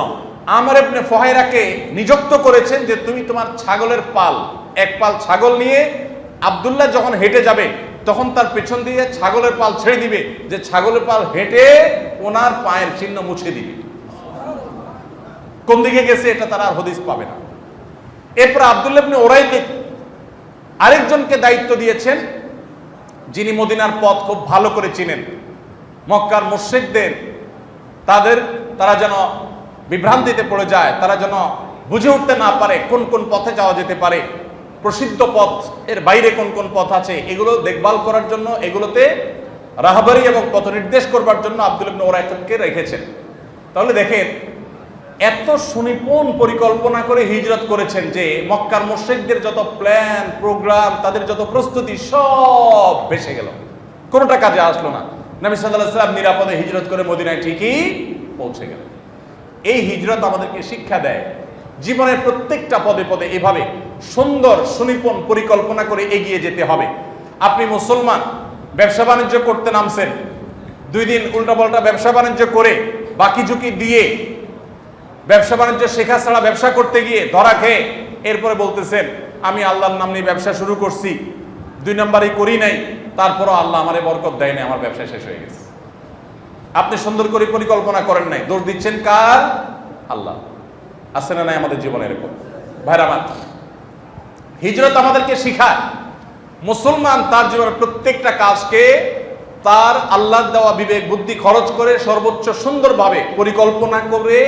আমর ইবনে ফুহাইরাকে নিযুক্ত করেছেন যে তুমি তোমার ছাগলের পাল, এক পাল ছাগল নিয়ে আব্দুল্লাহ যখন হেঁটে যাবে, তখন তার পেছন দিয়ে ছাগলের পাল ছেড়ে দিবে, যে ছাগলের পাল হেঁটে ওনার পায়ের চিহ্ন মুছে দিবে। কোন দিকে গেছে এটা তারা আর হদিস পাবে না। এরপর আব্দুল্লাহ ইবনে উরাইকিত আরেকজনকে দায়িত্ব দিয়েছেন যিনি মদিনার পথ খুব ভালো করে চিনেন। মক্কার মুশরিকদের তারা যেন বিভ্রান্তিতে পড়ে যায়, তারা যেন বুঝে উঠতে না পারে কোন কোন পথে যাওয়া যেতে পারে, প্রসিদ্ধ পথ এর বাইরে কোন কোন পথ আছে, এগুলো দেখভাল করার জন্য, এগুলোতে রাহবারি এবং পথ নির্দেশ করবার জন্য আব্দুল্লাহ ইবনে উরাইকাতকে রেখেছেন। তাহলে দেখেন এত সুনিপুণ পরিকল্পনা করে হিজরত করেছেন যে মক্কার মুশরিকদের যত প্ল্যান প্রোগ্রাম, তাদের যত প্রস্তুতি সব ভেসে গেল, কোনোটা কাজে আসলো না। নবী সাল্লাল্লাহু আলাইহি ওয়াসাল্লাম নিরাপদে হিজরত করে মদিনায় ঠিকই পৌঁছে গেলেন। এই হিজরত আমাদেরকে শিক্ষা দেয় জীবনের প্রত্যেকটা পদে পদে এভাবে সুন্দর সুনিপুণ পরিকল্পনা করে এগিয়ে যেতে হবে। আপনি মুসলমান, ব্যবসা বাণিজ্য করতে নামছেন, 2 দিন উল্টাপাল্টা ব্যবসা বাণিজ্য করে বাকি ঝুঁকি দিয়ে ব্যবসা বাণিজ্য শেখা ছাড়া ব্যবসা করতে গিয়ে ধরা খেয়ে এরপরে বলতেছেন আমি আল্লাহর নাম নিয়ে ব্যবসা শুরু করছি, 2 নম্বরই করি নাই, তারপরও আল্লাহ আমারে বরকত দেয় নাই, আমার ব্যবসা শেষ হয়ে গেছে। আপনি সুন্দর করে পরিকল্পনা করেন নাই, দোষ দিচ্ছেন কার? আল্লাহ। আছে না নাই আমাদের জীবনে এরকম? ভাইরা আমার, হিজরত আমাদেরকে শিখায় মুসলমান তার জীবনের প্রত্যেকটা কাজকে তার আল্লাহর দেওয়া বিবেক বুদ্ধি খরচ করে সর্বোচ্চ সুন্দরভাবে পরিকল্পনা করে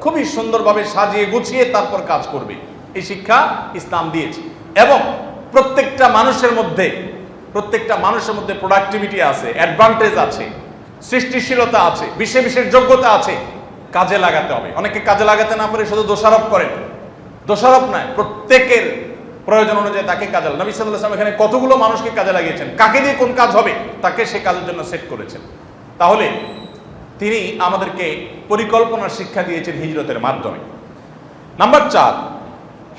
খুবই সুন্দরভাবে সাজিয়ে গুছিয়ে তারপর কাজ করবে। এই শিক্ষা ইসলাম দিয়েছে। এবং প্রত্যেকটা মানুষের মধ্যে প্রোডাক্টিভিটি আছে, অ্যাডভান্টেজ আছে, সৃষ্টিশীলতা আছে, বিশেষ যোগ্যতা আছে, কাজে লাগাতে হবে। অনেকে কাজে লাগাতে না পারে শুধু দোষারোপ করেন। দোষারোপ নয়, প্রত্যেকের প্রয়োজন অনুযায়ী তাকে কাজে নবী সাল্লাল্লাহু আলাইহি ওয়াসাল্লাম এখানে কতগুলো মানুষকে কাজে লাগিয়েছেন, কাকে দিয়ে কোন কাজ হবে তাকে সে কাজের জন্য সেট করেছেন। তাহলে তিনি আমাদেরকে পরিকল্পনার শিক্ষা দিয়েছেন হিজরতের মাধ্যমে। নাম্বার 4,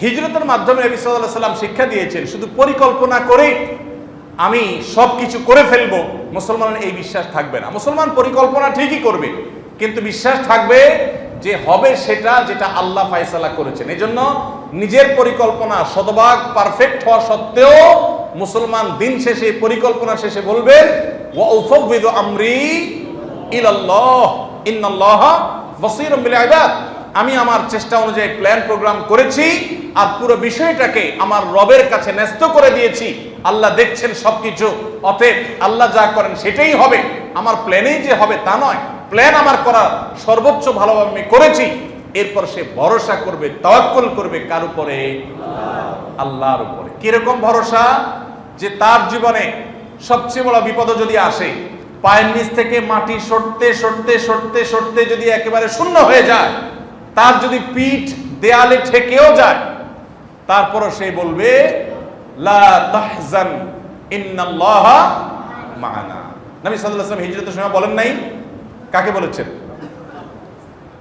হিজরতের মাধ্যমে নবী সাল্লাল্লাহু আলাইহি ওয়াসাল্লাম শিক্ষা দিয়েছেন শুধু পরিকল্পনা করে আমি সব কিছু করে ফেলবো, মুসলমানের এই বিশ্বাস থাকবে না। মুসলমান পরিকল্পনা ঠিকই করবে, কিন্তু বিশ্বাস থাকবে যে হবে সেটা যেটা আল্লাহ ফায়সালা করেছেন। এজন্য নিজের পরিকল্পনা শতভাগ পারফেক্ট হওয়া সত্ত্বেও মুসলমান দিন শেষে পরিকল্পনা শেষে বলবেন ওয়া উফাউযিদু আমরি ইলাল্লাহ ইন্নাল্লাহা বাসীরুম বিল ইবাদ। আমি আমার চেষ্টা অনুযায়ী প্ল্যান প্রোগ্রাম করেছি আর পুরো বিষয়টাকে আমার রবের কাছে ন্যস্ত করে দিয়েছি। আল্লাহ দেখছেন সবকিছু, অতএব আল্লাহ যা করেন সেটাই হবে, আমার প্ল্যানেই যে হবে তা নয়, প্ল্যান আমার করা সর্বোচ্চ ভালোভাবে আমি করেছি। এরপর সে ভরসা করবে, তাওয়াক্কুল করবে কার উপরে? আল্লাহর উপরে। কিরকম ভরসা? যে তার জীবনে সবচেয়ে বড় বিপদ যদি আসে, পায়ের নিচ থেকে মাটি সরতে সরতে সরতে সরতে যদি একেবারে শূন্য হয়ে যায়, তার যদি পিঠ দেয়ালে ঠেকেও যায়, তারপরও সে বলবে লা তাহজান ইন্নাল্লাহা মা'ানা। নবী সাল্লাল্লাহু আলাইহি ওয়াসাল্লাম হিজরতের সময় বলেন নাই? কাকে বলেছেন?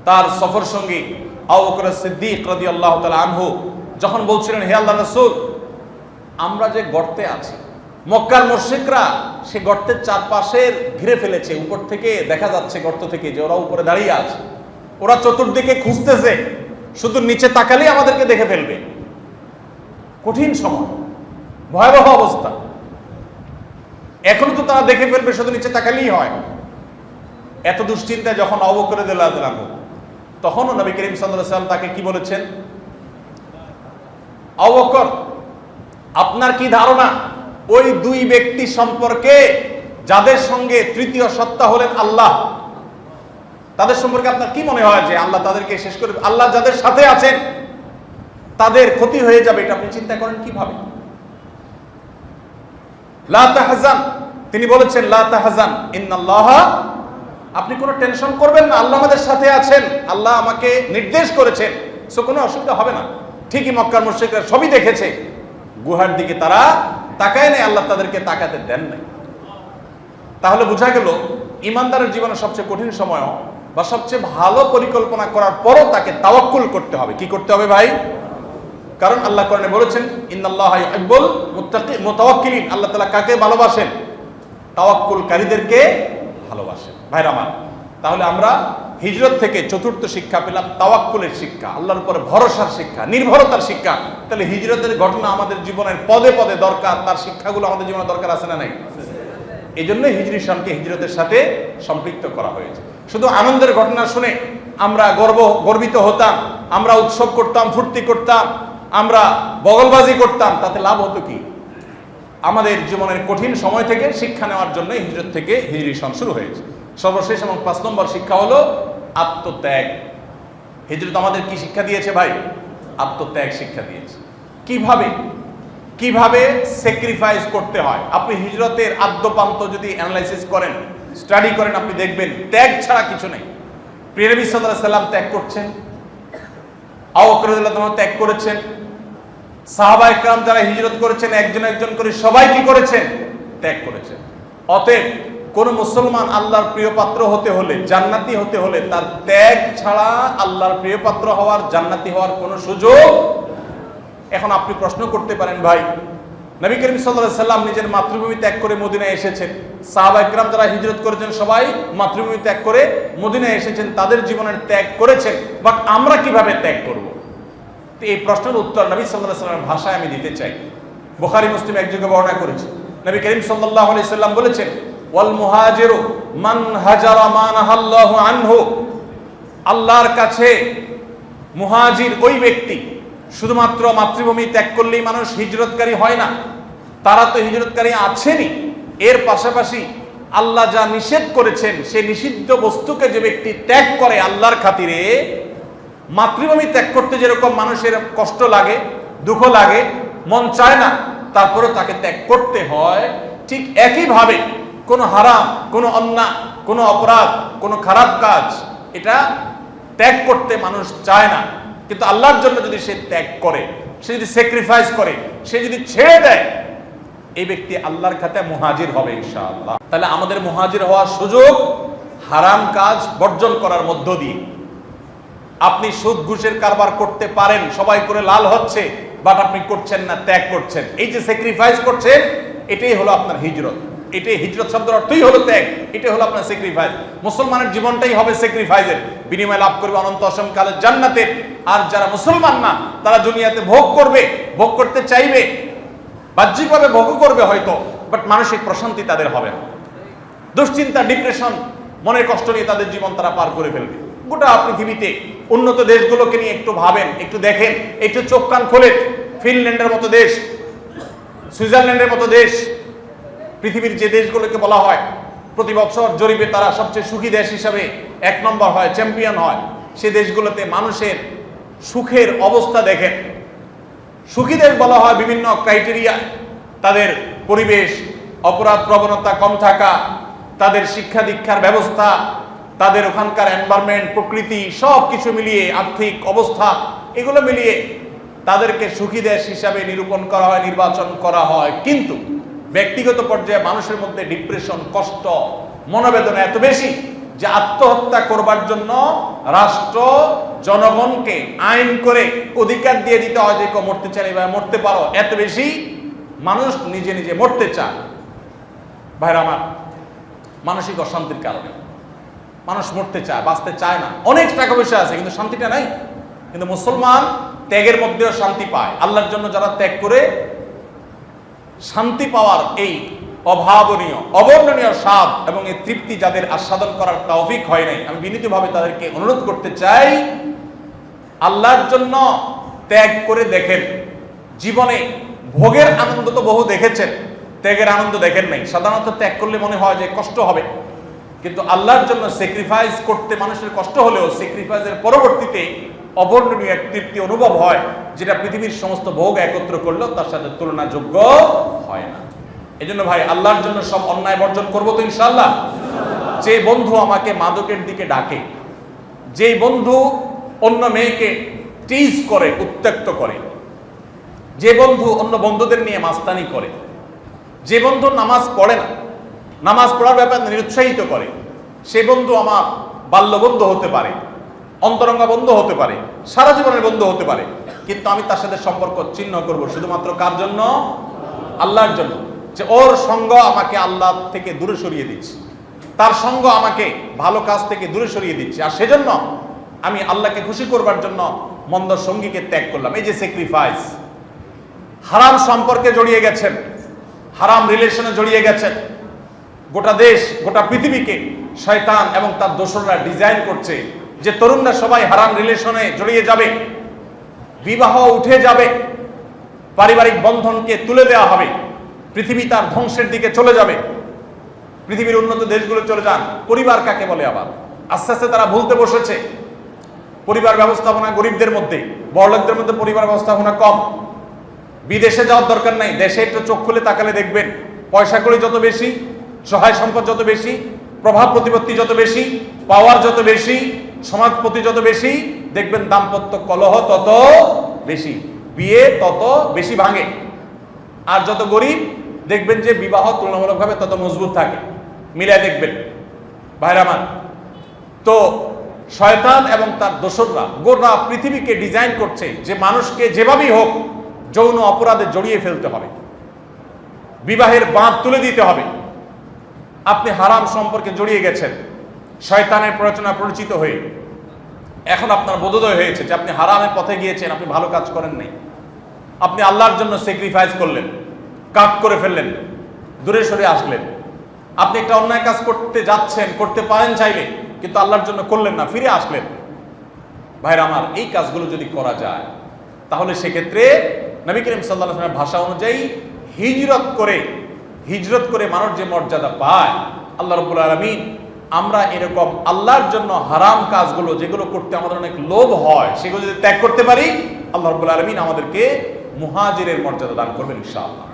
তার সফর সঙ্গী আবু বকর সিদ্দিক রাদিয়াল্লাহু তাআলা আনহু যখন বলছিলেন হে আল্লাহর রাসূল, আমরা যে গর্তে আছি, মক্কার মুশরিকরা সে গর্তের চারপাশে ঘিরে ফেলেছে, উপর থেকে দেখা যাচ্ছে গর্ত থেকে যে ওরা উপরে দাঁড়িয়ে আছে, ওরা চতুর্দিকে খুঁজতেছে, শুধু নিচে তাকালেই আমাদেরকে দেখে ফেলবে। কঠিন সময়, ভয়াবহ অবস্থা। এখন তো তারা দেখে ফেলবে, শুধু নিচে তাকালেই হয়। এত দুশ্চিন্তায় যখন আবু বকর রাদিয়াল্লাহু আনহু, তখনও নবী করিম সাল্লাল্লাহু আলাইহি ওয়াসাল্লাম তাকে কি বলেছেন? আবু বকর, আপনার কি ধারণা ওই 2 ব্যক্তি সম্পর্কে যাদের সঙ্গে তৃতীয় সত্তা হলেন আল্লাহ, তাদের সম্পর্কে আপনার কি মনে হয় যে আল্লাহ তাদেরকে শেষ করে, আল্লাহ যাদের সাথে আছেন তাদের ক্ষতি হয়ে যাবে, এটা আপনি চিন্তা করেন কিভাবে? লা তাহজান, তিনি বলেছেন লা তাহজান ইন্নাল্লাহা, আপনি কোনো টেনশন করবেন না, আল্লাহ আমাদের সাথে আছেন, আল্লাহ আমাকে নির্দেশ করেছেন, সো কোনো অসুবিধা হবে না। ঠিকই মক্কার মুশরিকরা সবই দেখেছে, গুহার দিকে তারা তাকায় নাই, আল্লাহ তাদেরকে তাকাতে দেন নাই। তাহলে বোঝা গেল ইমানদারের জীবনে সবচেয়ে কঠিন সময় বা সবচেয়ে ভালো পরিকল্পনা করার পরও তাকে তাওয়াক্কুল করতে হবে। কি করতে হবে ভাই? কারণ আল্লাহ কোরআনে বলেছেন ইন্নাল্লাহা ইউহিব্বুল মুতাওয়াক্কিলিন, আল্লাহ তাআলা কাকে ভালোবাসেন? তাওয়াক্কুলকারীদেরকে ভালোবাসেন। ভাইরা আমার, তাহলে আমরা হিজরত থেকে চতুর্থ শিক্ষা পেলাম তাওয়াক্কুলের শিক্ষা, আল্লাহর উপরে ভরসার শিক্ষা, নির্ভরতার শিক্ষা। তাহলে হিজরতের ঘটনা আমাদের জীবনের পদে পদে দরকার, তার শিক্ষাগুলো আমাদের জীবনে দরকার আছে না নাই? এই জন্য হিজরি সনকে হিজরতের সাথে সম্পৃক্ত করা হয়েছে। শুধু আনন্দের ঘটনা শুনে আমরা গর্বিত হতাম, আমরা উৎসব করতাম, ফুর্তি করতাম, আমরা বগলবাজি করতাম, তাতে লাভ হতো কি? আমাদের জীবনের কঠিন সময় থেকে শিক্ষা নেওয়ার জন্য হিজরত থেকে হিজরি সন শুরু হয়েছে। সর্বশেষ এবং 5 নম্বর শিক্ষা হলো আত্মত্যাগ। হিজরত আমাদের কি শিক্ষা দিয়েছে ভাই? আত্মত্যাগ শিক্ষা দিয়েছে। কিভাবে স্যাক্রিফাইস করতে হয়। আপনি হিজরতের আদ্যপান্ত যদি অ্যানালাইসিস করেন, স্টাডি করেন, আপনি দেখবেন ত্যাগ ছাড়া কিছু নেই। প্রিয় নবী সাল্লাল্লাহু আলাইহি সাল্লাম ত্যাগ করছেন, আবু বকর রাদিয়াল্লাহু আনহু ত্যাগ করেছেন, সাহাবায়ে কেরাম যারা হিজরত করেছেন একজন একজন করে সবাই কি করেছেন? ত্যাগ করেছেন। অতএব কোন মুসলমান আল্লাহর প্রিয় পাত্র হতে হলে, জান্নাতি হতে হলে তার ত্যাগ ছাড়া আল্লাহর প্রিয় পাত্র হওয়ার, জান্নাতি হওয়ার কোনো সুযোগ। এখন আপনি প্রশ্ন করতে পারেন, ভাই নবী করিম সাল্লাল্লাহু আলাইহি সাল্লাম নিজের মাতৃভূমি ত্যাগ করে মদিনায় এসেছেন, সাহাবায়ে কেরাম যারা হিজরত করেছেন সবাই মাতৃভূমি ত্যাগ করে মদিনায় এসেছেন, তাদের জীবনের ত্যাগ করেছেন, বাট আমরা কিভাবে ত্যাগ করব? তো এই প্রশ্নের উত্তর নবী সাল্লাল্লাহু আলাইহি সাল্লামের ভাষায় আমি দিতে চাই। বুখারী মুসলিম একযোগে বর্ণনা করেছে, নবী করিম সাল্লাল্লাহু আলাইহি সাল্লাম বলেছেন, ওয়াল মুহাজিরু মান হাজারা মা নাহাল্লাহু আনহু। আল্লাহর কাছে মুহাজির ওই ব্যক্তি, শুধুমাত্র মাতৃভূমি ত্যাগ করলেই মানুষ হিজরতকারী হয় না, তারা তো হিজরতকারী আছেনই, এর পাশাপাশি আল্লাহ যা নিষেধ করেছেন সে নিষিদ্ধ বস্তুকে যে ব্যক্তি ত্যাগ করে আল্লাহর খাতিরে, মাতৃভূমি ত্যাগ করতে যেরকম মানুষের কষ্ট লাগে, দুঃখ লাগে, মন চায় না, তারপরে তাকে ত্যাগ করতে হয়, ঠিক একইভাবে কোনো হারাম, কোনো অন্যায়, কোনো অপরাধ, কোনো খারাপ কাজ এটা ত্যাগ করতে মানুষ চায় না, কিন্তু আল্লাহর জন্য যদি সে ত্যাগ করে, সে যদি স্যাক্রিফাইস করে, সে যদি ছেড়ে দেয়, এই ব্যক্তি আল্লাহর খাতায় মুহাজির হবে ইনশাআল্লাহ। তাহলে আমাদের মুহাজির হওয়ার সুযোগ হারাম কাজ বর্জন করার মধ্য দিয়ে। আপনি সুদ ঘুষের কারবার করতে পারেন, সবাই করে লাল হচ্ছে, বাট আপনি করছেন না, ত্যাগ করছেন। এই যে স্যাক্রিফাইস করছেন, এটাই হলো আপনার হিজরত। এটাই হিজরত শব্দের অর্থই হলো ত্যাগ, এটাই হলো আপনার স্যাক্রিফাইস। মুসলমানের জীবনটাই হবে স্যাক্রিফাইসের, বিনিময় লাভ করবে অনন্ত অসীম কালের জান্নাতের। আর যারা মুসলমান না, তারা দুনিয়াতে ভোগ করবে, ভোগ করতে চাইবে, বাহ্যিকভাবে ভোগ করবে হয়তো, বাট মানসিক প্রশান্তি তাদের হবে না। দুশ্চিন্তা, ডিপ্রেশন, মনের কষ্ট নিয়ে তাদের জীবন তারা পার করে ফেলবে। গোটা পৃথিবীতে উন্নত দেশগুলোকে নিয়ে একটু ভাবেন, একটু দেখেন, একটু চোখ কান খোলেন। ফিনল্যান্ডের মতো দেশ, সুইজারল্যান্ডের মতো দেশ, পৃথিবীর যে দেশগুলোকে বলা হয় প্রতি বছর জরিপে তারা সবচেয়ে সুখী দেশ হিসাবে 1 নম্বর হয়, চ্যাম্পিয়ন হয়, সে দেশগুলোতে মানুষের সুখের অবস্থা দেখেন। সুখী দেশ বলা হয় বিভিন্ন ক্রাইটেরিয়া, তাদের পরিবেশ, অপরাধ প্রবণতা কম থাকা, তাদের শিক্ষা দীক্ষার ব্যবস্থা, তাদের ওখানকার এনভায়রনমেন্ট, প্রকৃতি, সব কিছু মিলিয়ে, আর্থিক অবস্থা, এগুলো মিলিয়ে তাদেরকে সুখী দেশ হিসাবে নিরূপণ করা হয়, নির্বাচন করা হয়। কিন্তু ব্যক্তিগত পর্যায়ে মানুষের মধ্যে ডিপ্রেশন, কষ্ট, মনোবেদনা এত বেশি যে আত্মহত্যা করবার জন্য রাষ্ট্র জনগণকে আইন করে অধিকার দিয়ে দিতে হয় যে কেউ মরতে চায় বা মরতে পারো, এত বেশি মানুষ নিজে নিজে মরতে চায়। ভাইরা আমার, মানসিক অশান্তির কারণে মানুষ মরতে চায়, বাঁচতে চায় না। অনেক টাকা পয়সা আছে কিন্তু শান্তিটা নাই। কিন্তু মুসলমান ত্যাগের মধ্যেও শান্তি পায়। আল্লাহর জন্য যারা ত্যাগ করে শান্তি পাওয়ার এই অভাবনীয়, অবর্ণনীয় স্বাদ এবং এই তৃপ্তি যাদের আস্বাদন করার তৌফিক হয় নাই, আমি বিনীতভাবে তাদেরকে অনুরোধ করতে চাই, আল্লাহর জন্য ত্যাগ করে দেখেন। জীবনে ভোগের আনন্দ তো বহু দেখেছেন, ত্যাগের আনন্দ দেখেন নাই। সাধারণত ত্যাগ করলে মনে হয় যে কষ্ট হবে, কিন্তু আল্লাহর জন্য স্যাক্রিফাইস করতে মানুষের কষ্ট হলেও স্যাক্রিফাইসের পরবর্তীতে অবর্ণনীয় এক তৃপ্তি অনুভব হয়, যেটা পৃথিবীর সমস্ত ভোগ একত্র করলেও তার সাথে তুলনাযোগ্য হয় না। এই জন্য ভাই, আল্লাহর জন্য সব অন্যায় বর্জন করবো তো ইনশাআল্লাহ। যে বন্ধু আমাকে মাদকের দিকে ডাকে, যে বন্ধু অন্য মেয়েকে টিজ করে, উত্ত্যক্ত করে, যে বন্ধু অন্য বন্ধুদের নিয়ে মাস্তানি করে, যে বন্ধু নামাজ পড়ে না, নামাজ পড়ার ব্যাপারে নিরুৎসাহিত করে, সে বন্ধু আমার বাল্য বন্ধু হতে পারে, অন্তরঙ্গা বন্ধু হতে পারে, সারা জীবনের বন্ধু হতে পারে, কিন্তু আমি তার সাথে সম্পর্ক ছিন্ন করব শুধুমাত্র কার জন্য? আল্লাহর জন্য। যে ওর সঙ্গ আমাকে আল্লাহ থেকে দূরে সরিয়ে দিচ্ছে, তার সঙ্গ আমাকে ভালো কাজ থেকে দূরে সরিয়ে দিচ্ছে, আর সেজন্য আমি আল্লাহকে খুশি করবার জন্য মন্দ সঙ্গীকে ত্যাগ করলাম। এই যে স্যাক্রিফাইস। হারাম সম্পর্কে জড়িয়ে গেছেন, হারাম রিলেশনে জড়িয়ে গেছেন, গোটা দেশ, গোটা পৃথিবীকে শয়তান এবং তার দোসররা ডিজাইন করছে যে তরুণরা সবাই হারাম রিলেশনে জড়িয়ে যাবে, বিবাহ উঠে যাবে, পারিবারিক বন্ধনকে তুলে দেওয়া হবে, পৃথিবী তার ধ্বংসের দিকে চলে যাবে। পৃথিবীর উন্নত দেশগুলো চলে যান। পরিবার কাকে বলে? আবার আস্তে আস্তে তারা ভুলতে বসেছে। পরিবার ব্যবস্থাপনা গরিবদের মধ্যে, বড়লোকদের মধ্যে পরিবার ব্যবস্থাপনা কম। বিদেশে যাওয়ার দরকার নাই, দেশে একটু চোখ খুলে তাকালে দেখবেন পয়সা কড়ি যত বেশি, সহায় সম্পদ যত বেশি, প্রভাব প্রতিপত্তি যত বেশি, পাওয়ার যত বেশি, সমাজপতি যত বেশি, দেখবেন দাম্পত্য কলহ তত বেশি, বিয়ে তত বেশি ভাঙে। আর যত গরিব দেখবেন যে বিবাহ তুলনামূলকভাবে তত মজবুত থাকে। মিলায় দেখবেন ভাইরা আমার। তো শয়তান এবং তার দোসররা গোটা পৃথিবীকে ডিজাইন করছে যে মানুষকে যেভাবেই হোক যৌন অপরাধে জড়িয়ে ফেলতে হবে, বিবাহের বাঁধ তুলে দিতে হবে। আপনি হারাম সম্পর্কে জড়িয়ে গেছেন, শয়তানের প্ররোচনা পরিচিত হয়ে এখন আপনার বোধোদয় হয়েছে যে আপনি হারামের পথে গিয়েছেন, আপনি ভালো কাজ করেন নাই। আপনি আল্লাহর জন্য স্যাক্রিফাইস করলেন, কাজ করে ফেললেন, দূরে সরে আসলেন। আপনি একটা অন্যায় কাজ করতে যাচ্ছেন, করতে পারেন চাইলে, কিন্তু আল্লাহর জন্য করলেন না, ফিরে আসলেন। ভাইরা আমার, এই কাজগুলো যদি করা যায় তাহলে সেক্ষেত্রে নবী করিম সাল্লাল্লাহু আলাইহি ওয়াসাল্লামের ভাষা অনুযায়ী হিজরত করে মানুষ যে মর্যাদা পায়, আল্লাহ রাব্বুল আলামিন আমরা এরকম আল্লাহর জন্য হারাম কাজগুলো যেগুলো করতে আমাদের অনেক লোভ হয় সেগুলো যদি ত্যাগ করতে পারি, আল্লাহ রাব্বুল আলামিন আমাদেরকে মুহাজিরের মর্যাদা দান করবেন ইনশাআল্লাহ।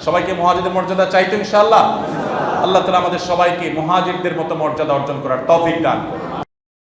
সবাইকে মুহাজিরের মর্যাদা চাইতো ইনশাআল্লাহ। আল্লাহ তাআলা আমাদের সবাইকে মুহাজিরদের মতো মর্যাদা অর্জন করার তৌফিক দান করুন।